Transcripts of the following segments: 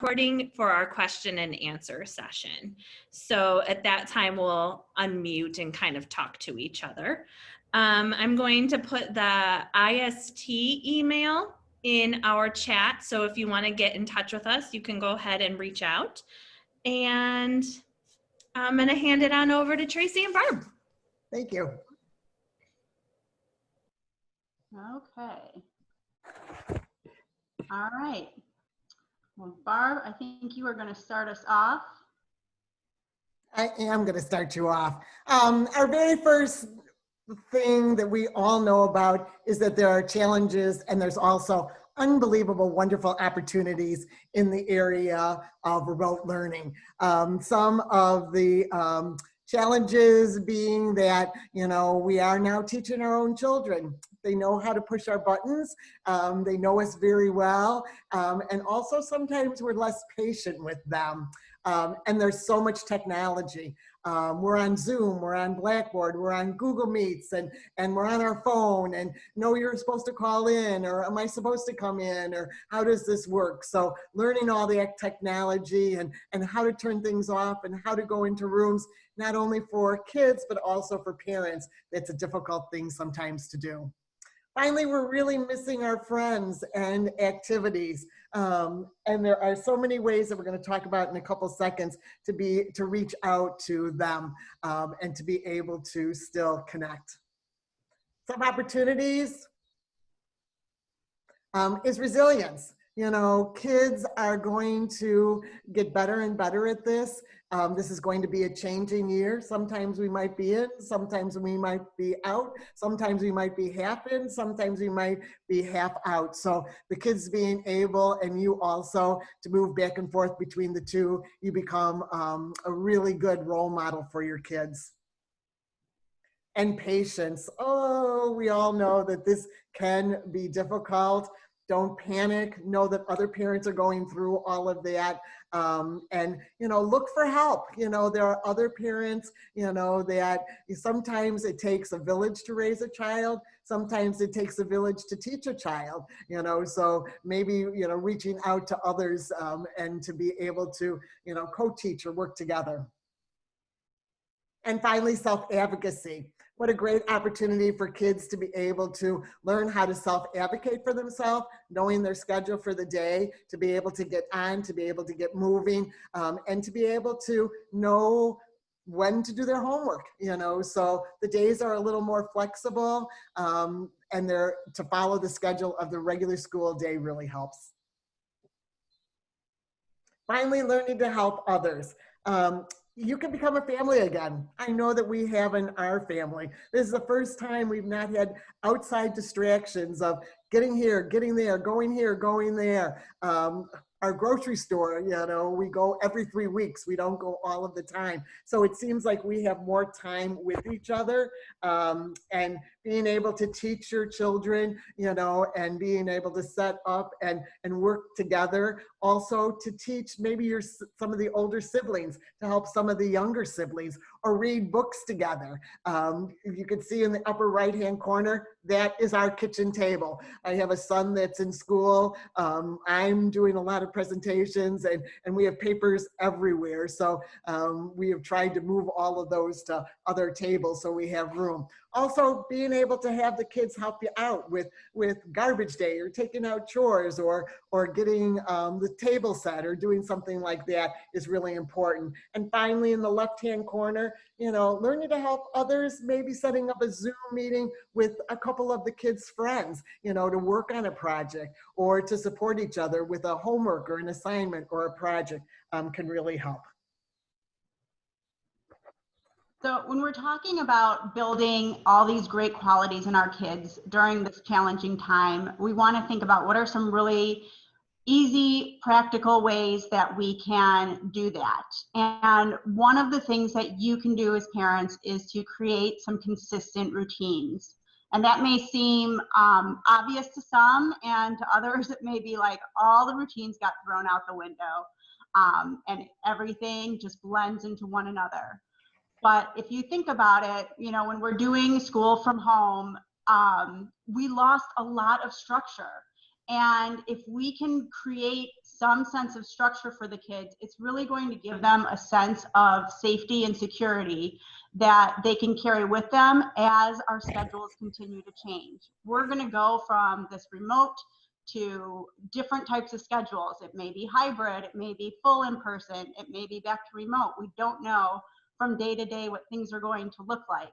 recording for our question and answer session. So at that time, we'll unmute and kind of talk to each other. I'm going to put the IST email in our chat. So if you want to get in touch with us, you can go ahead and reach out. And I'm going to hand it on over to Tracy and Barb. Thank you. Okay. All right. Well, Barb, I think you are going to start us off. I am going to start you off. Our very first thing that we all know about is that there are challenges, and there's also unbelievable, wonderful opportunities in the area of remote learning. Some of the challenges being that, we are now teaching our own children. They know how to push our buttons. They know us very well. And also sometimes we're less patient with them. And there's so much technology. We're on Zoom, we're on Blackboard, we're on Google Meets, and we're on our phone, and no, you're supposed to call in, or am I supposed to come in, or how does this work? So learning all the technology and how to turn things off and how to go into rooms, not only for kids, but also for parents. It's a difficult thing sometimes to do. Finally, we're really missing our friends and activities. And there are so many ways that we're going to talk about in a couple seconds to reach out to them and to be able to still connect. Some opportunities is resilience. Kids are going to get better and better at this. This is going to be a changing year. Sometimes we might be in, sometimes we might be out, sometimes we might be half in, sometimes we might be half out. So the kids being able, and you also, to move back and forth between the two, you become a really good role model for your kids. And patience. Oh, we all know that this can be difficult. Don't panic. Know that other parents are going through all of that. And, look for help. There are other parents, that sometimes it takes a village to raise a child. Sometimes it takes a village to teach a child, so maybe, reaching out to others and to be able to, co-teach or work together. And finally, self-advocacy. What a great opportunity for kids to be able to learn how to self-advocate for themselves, knowing their schedule for the day, to be able to get on, to be able to get moving, and to be able to know when to do their homework, so the days are a little more flexible, and to follow the schedule of the regular school day really helps. Finally, learning to help others. You can become a family again. I know that we have in our family. This is the first time we've not had outside distractions of getting here, getting there, going here, going there. Our grocery store, we go every 3 weeks. We don't go all of the time. So it seems like we have more time with each other, and being able to teach your children, and being able to set up and work together. Also to teach maybe some of the older siblings to help some of the younger siblings, or read books together. You can see in the upper right-hand corner, that is our kitchen table. I have a son that's in school. I'm doing a lot of presentations, and we have papers everywhere. So we have tried to move all of those to other tables so we have room. Also, being able to have the kids help you out with garbage day, or taking out chores, or getting the table set, or doing something like that is really important. And finally, in the left-hand corner, learning to help others, maybe setting up a Zoom meeting with a couple of the kids' friends, to work on a project, or to support each other with a homework or an assignment or a project, can really help. So when we're talking about building all these great qualities in our kids during this challenging time, we want to think about what are some really easy, practical ways that we can do that. And one of the things that you can do as parents is to create some consistent routines. And that may seem obvious to some, and to others it may be like all the routines got thrown out the window, and everything just blends into one another. But if you think about it, when we're doing school from home, we lost a lot of structure. And if we can create some sense of structure for the kids, it's really going to give them a sense of safety and security that they can carry with them as our schedules continue to change. We're going to go from this remote to different types of schedules. It may be hybrid, it may be full in person, it may be back to remote. We don't know from day to day what things are going to look like.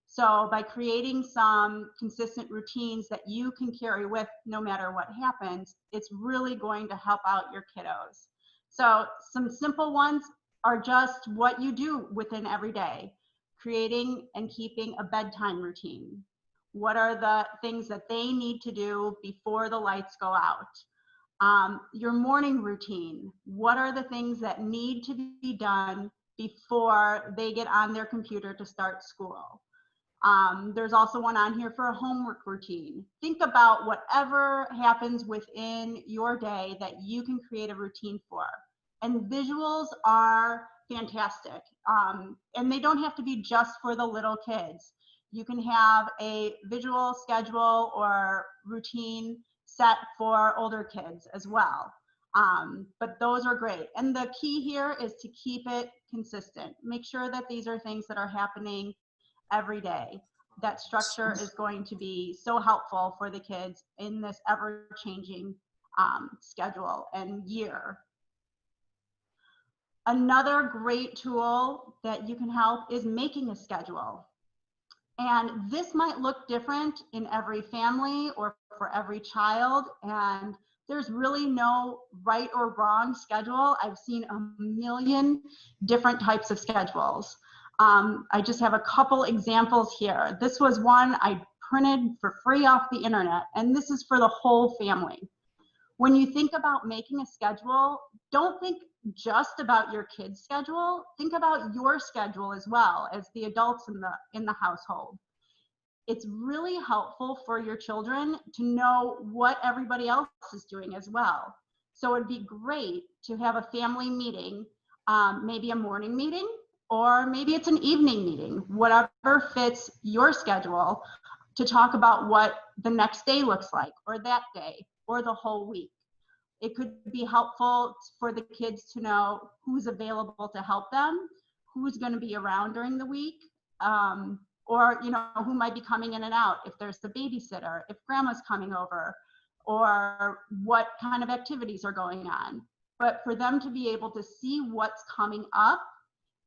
So by creating some consistent routines that you can carry with no matter what happens, it's really going to help out your kiddos. So some simple ones are just what you do within every day. Creating and keeping a bedtime routine. What are the things that they need to do before the lights go out? Your morning routine. What are the things that need to be done before they get on their computer to start school? There's also one on here for a homework routine. Think about whatever happens within your day that you can create a routine for. And visuals are fantastic. And they don't have to be just for the little kids. You can have a visual schedule or routine set for older kids as well. But those are great. And the key here is to keep it consistent. Make sure that these are things that are happening every day. That structure is going to be so helpful for the kids in this ever-changing schedule and year. Another great tool that you can help is making a schedule. And this might look different in every family or for every child. And there's really no right or wrong schedule. I've seen a million different types of schedules. I just have a couple examples here. This was one I printed for free off the internet, and this is for the whole family. When you think about making a schedule, don't think just about your kids' schedule. Think about your schedule as well as the adults in the household. It's really helpful for your children to know what everybody else is doing as well. So it'd be great to have a family meeting, maybe a morning meeting, or maybe it's an evening meeting, whatever fits your schedule, to talk about what the next day looks like, or that day, or the whole week. It could be helpful for the kids to know who's available to help them, who's going to be around during the week, or who might be coming in and out, if there's the babysitter, if grandma's coming over, or what kind of activities are going on. But for them to be able to see what's coming up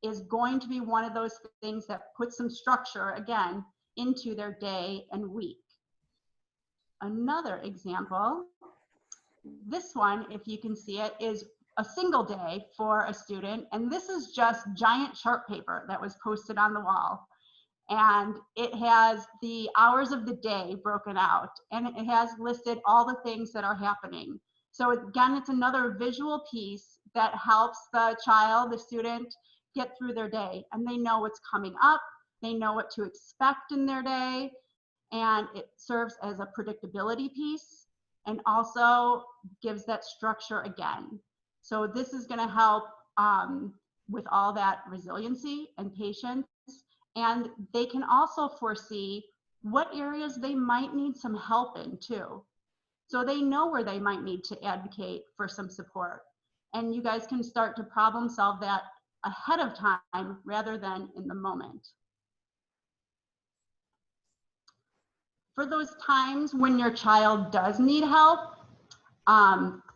is going to be one of those things that puts some structure, again, into their day and week. Another example, this one, if you can see it, is a single day for a student. And this is just giant chart paper that was posted on the wall. And it has the hours of the day broken out. And it has listed all the things that are happening. So again, it's another visual piece that helps the child, the student, get through their day, and they know what's coming up, they know what to expect in their day, and it serves as a predictability piece and also gives that structure again. So this is going to help with all that resiliency and patience, and they can also foresee what areas they might need some help in too. So they know where they might need to advocate for some support, and you guys can start to problem solve that ahead of time rather than in the moment. For those times when your child does need help,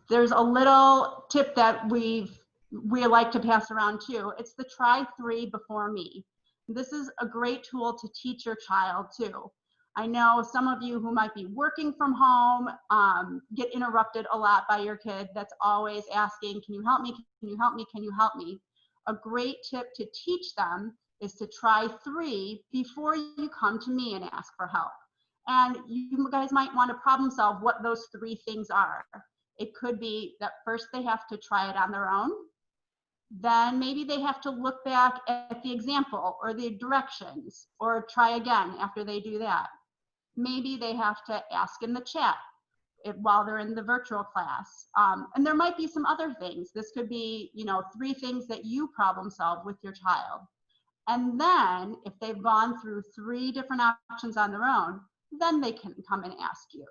there's a little tip that we like to pass around too. It's the try 3 before me. This is a great tool to teach your child too. I know some of you who might be working from home get interrupted a lot by your kid that's always asking, can you help me? Can you help me? Can you help me? A great tip to teach them is to try 3 before you come to me and ask for help. And you guys might want to problem solve what those 3 things are. It could be that first they have to try it on their own. Then maybe they have to look back at the example or the directions or try again after they do that. Maybe they have to ask in the chat while they're in the virtual class. And there might be some other things. This could be, 3 things that you problem solve with your child. And then if they've gone through 3 different options on their own, then they can come and ask you.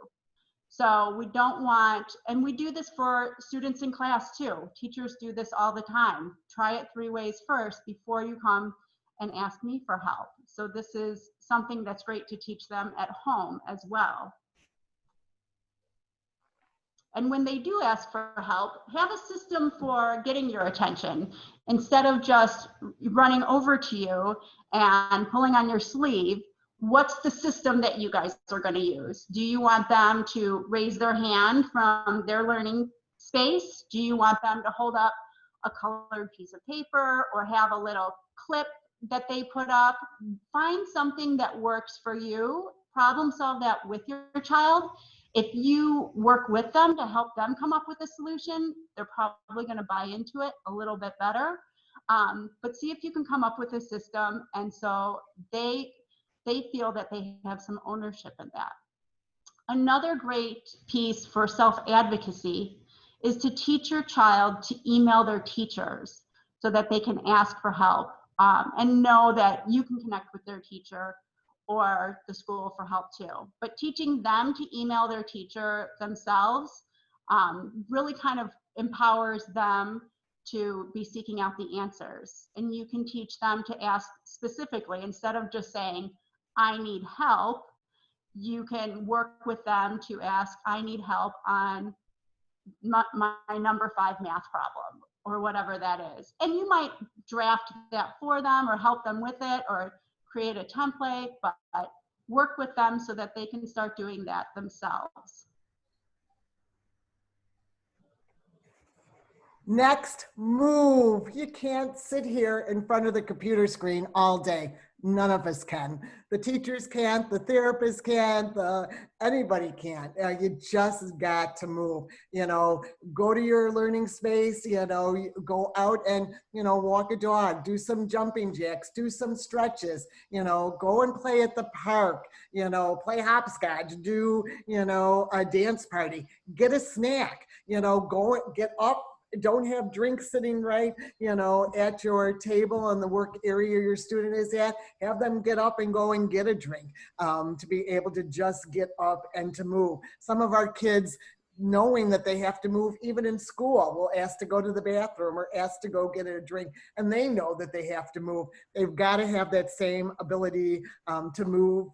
So we don't want, and we do this for students in class too. Teachers do this all the time. Try it 3 ways first before you come and ask me for help. So this is something that's great to teach them at home as well. And when they do ask for help, have a system for getting your attention. Instead of just running over to you and pulling on your sleeve, what's the system that you guys are going to use? Do you want them to raise their hand from their learning space? Do you want them to hold up a colored piece of paper or have a little clip that they put up? Find something that works for you. Problem solve that with your child. If you work with them to help them come up with a solution, they're probably going to buy into it a little bit better. But see if you can come up with a system, and so they feel that they have some ownership in that. Another great piece for self-advocacy is to teach your child to email their teachers so that they can ask for help, and know that you can connect with their teacher or the school for help too. But teaching them to email their teacher themselves really kind of empowers them to be seeking out the answers. And you can teach them to ask specifically, instead of just saying, I need help, you can work with them to ask, I need help on my number 5 math problem, or whatever that is. And you might draft that for them or help them with it or create a template, but work with them so that they can start doing that themselves. Next, move. You can't sit here in front of the computer screen all day. None of us can. The teachers can't, the therapists can't, anybody can't. You just got to move. Go to your learning space, go out and, walk a dog, do some jumping jacks, do some stretches, go and play at the park, play hopscotch, do, a dance party, get a snack, go get up. Don't have drinks sitting right, at your table on the work area your student is at. Have them get up and go and get a drink, to be able to just get up and to move. Some of our kids, knowing that they have to move even in school, will ask to go to the bathroom or ask to go get a drink, and they know that they have to move. They've got to have that same ability to move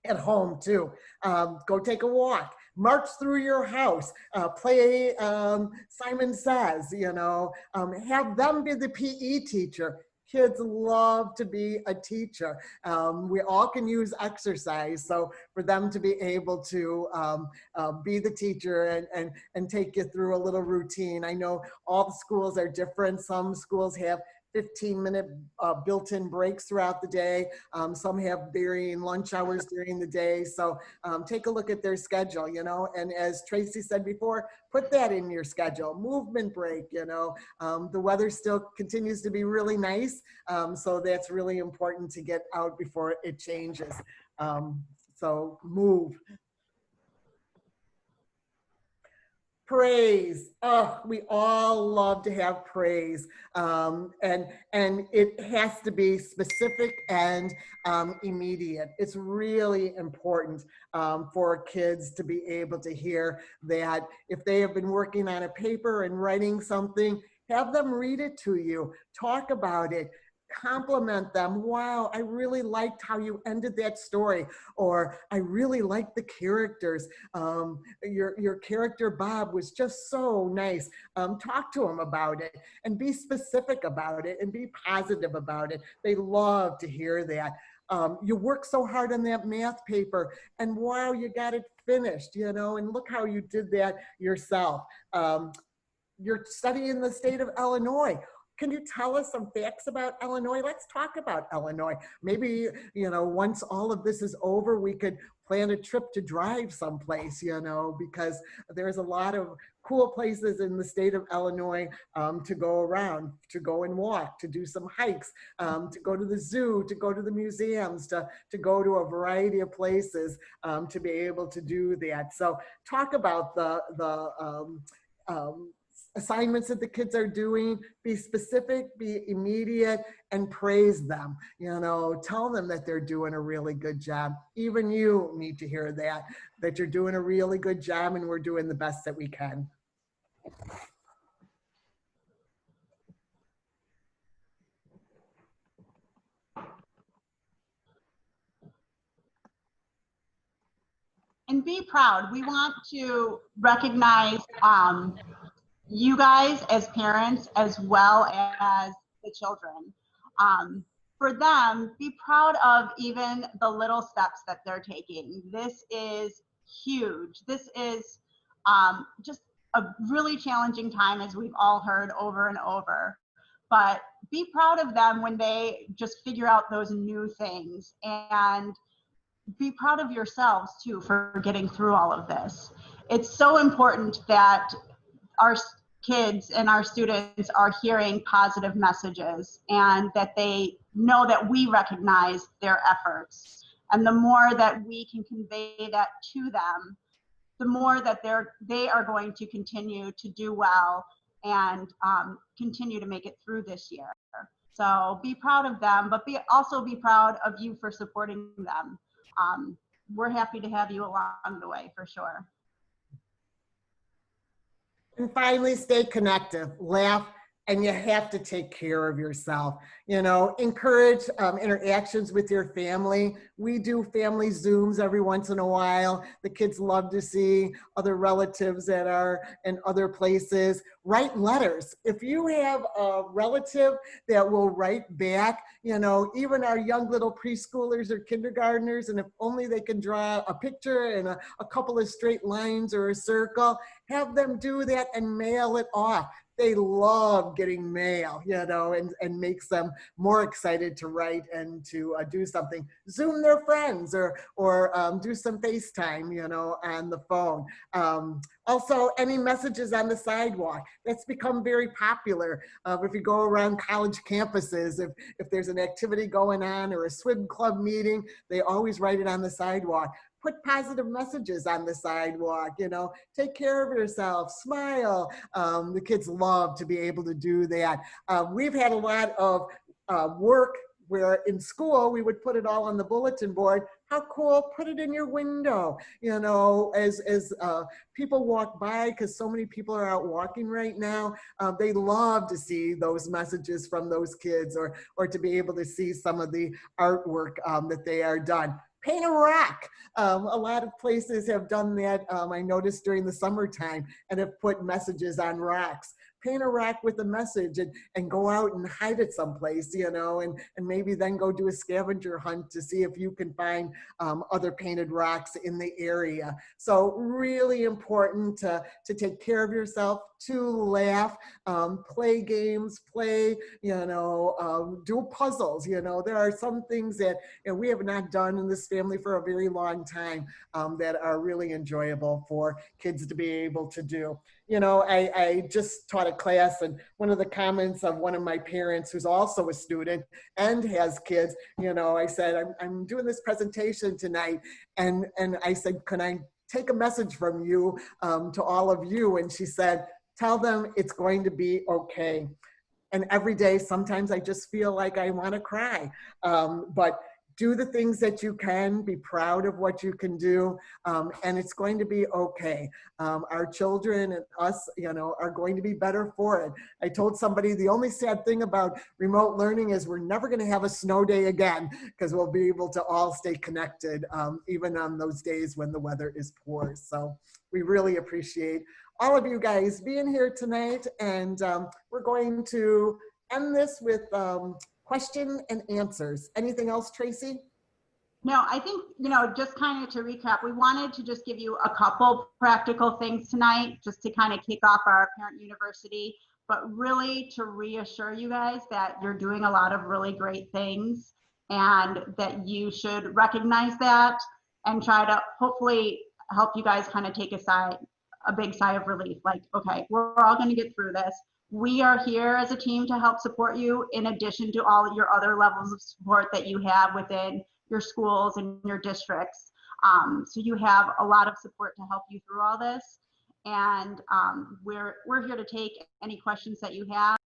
at home too. Go take a walk. March through your house, play Simon Says, have them be the PE teacher. Kids love to be a teacher. We all can use exercise, so for them to be able to be the teacher and take you through a little routine. I know all the schools are different. Some schools have 15-minute built-in breaks throughout the day. Some have varying lunch hours during the day. So take a look at their schedule, and as Tracy said before, put that in your schedule. Movement break, the weather still continues to be really nice. So that's really important to get out before it changes. So move. Praise. Oh, we all love to have praise. And it has to be specific and immediate. It's really important for kids to be able to hear that if they have been working on a paper and writing something, have them read it to you, talk about it, compliment them. Wow, I really liked how you ended that story, or I really liked the characters. Your character Bob was just so nice. Talk to them about it and be specific about it and be positive about it. They love to hear that. You worked so hard on that math paper, and wow, you got it finished, and look how you did that yourself. You're studying in the state of Illinois. Can you tell us some facts about Illinois? Let's talk about Illinois. Maybe, once all of this is over, we could plan a trip to drive someplace, because there's a lot of cool places in the state of Illinois to go around, to go and walk, to do some hikes, to go to the zoo, to go to the museums, to go to a variety of places to be able to do that. So talk about the assignments that the kids are doing, be specific, be immediate, and praise them. You know, tell them that they're doing a really good job. Even you need to hear that you're doing a really good job and we're doing the best that we can. And be proud. We want to recognize you guys as parents as well as the children. For them, be proud of even the little steps that they're taking. This is huge. This is just a really challenging time, as we've all heard over and over. But be proud of them when they just figure out those new things, and be proud of yourselves too for getting through all of this. It's so important that our kids and our students are hearing positive messages and that they know that we recognize their efforts. And the more that we can convey that to them, the more that they are going to continue to do well and continue to make it through this year. So be proud of them, but also be proud of you for supporting them. We're happy to have you along the way for sure. And finally, stay connected, laugh, and you have to take care of yourself. You know, encourage interactions with your family. We do family Zooms every once in a while. The kids love to see other relatives that are in other places. Write letters. If you have a relative that will write back, you know, even our young little preschoolers or kindergartners, and if only they can draw a picture and a couple of straight lines or a circle, have them do that and mail it off. They love getting mail, you know, and makes them more excited to write and to do something. Zoom their friends or do some FaceTime, you know, on the phone. Also, any messages on the sidewalk. That's become very popular. If you go around college campuses, if there's an activity going on or a swim club meeting, they always write it on the sidewalk. Put positive messages on the sidewalk, you know, take care of yourself, smile. The kids love to be able to do that. We've had a lot of work where in school we would put it all on the bulletin board. How cool, put it in your window, you know, as people walk by, because so many people are out walking right now. They love to see those messages from those kids or to be able to see some of the artwork that they are done. Paint a rock. A lot of places have done that. I noticed during the summertime and have put messages on rocks. Paint a rock with a message and go out and hide it someplace, you know, and maybe then go do a scavenger hunt to see if you can find other painted rocks in the area. So really important to take care of yourself, to laugh, play games, play, you know, do puzzles. You know, there are some things that we have not done in this family for a very long time that are really enjoyable for kids to be able to do. You know, I just taught a class, and one of the comments of one of my parents who's also a student and has kids, you know, I said, I'm doing this presentation tonight, and I said, can I take a message from you to all of you? And she said, tell them it's going to be okay. And every day, sometimes I just feel like I want to cry, but do the things that you can, be proud of what you can do, and it's going to be okay. Our children and us, you know, are going to be better for it. I told somebody the only sad thing about remote learning is we're never going to have a snow day again, because we'll be able to all stay connected, even on those days when the weather is poor. So we really appreciate all of you guys being here tonight, and we're going to end this with question and answers. Anything else, Tracy? No, I think, you know, just kind of to recap, we wanted to just give you a couple practical things tonight just to kind of kick off our Parent University, but really to reassure you guys that you're doing a lot of really great things and that you should recognize that and try to hopefully help you guys kind of take a big sigh of relief. Like, okay, we're all going to get through this. We are here as a team to help support you in addition to all your other levels of support that you have within your schools and your districts. So you have a lot of support to help you through all this. And we're here to take any questions that you have.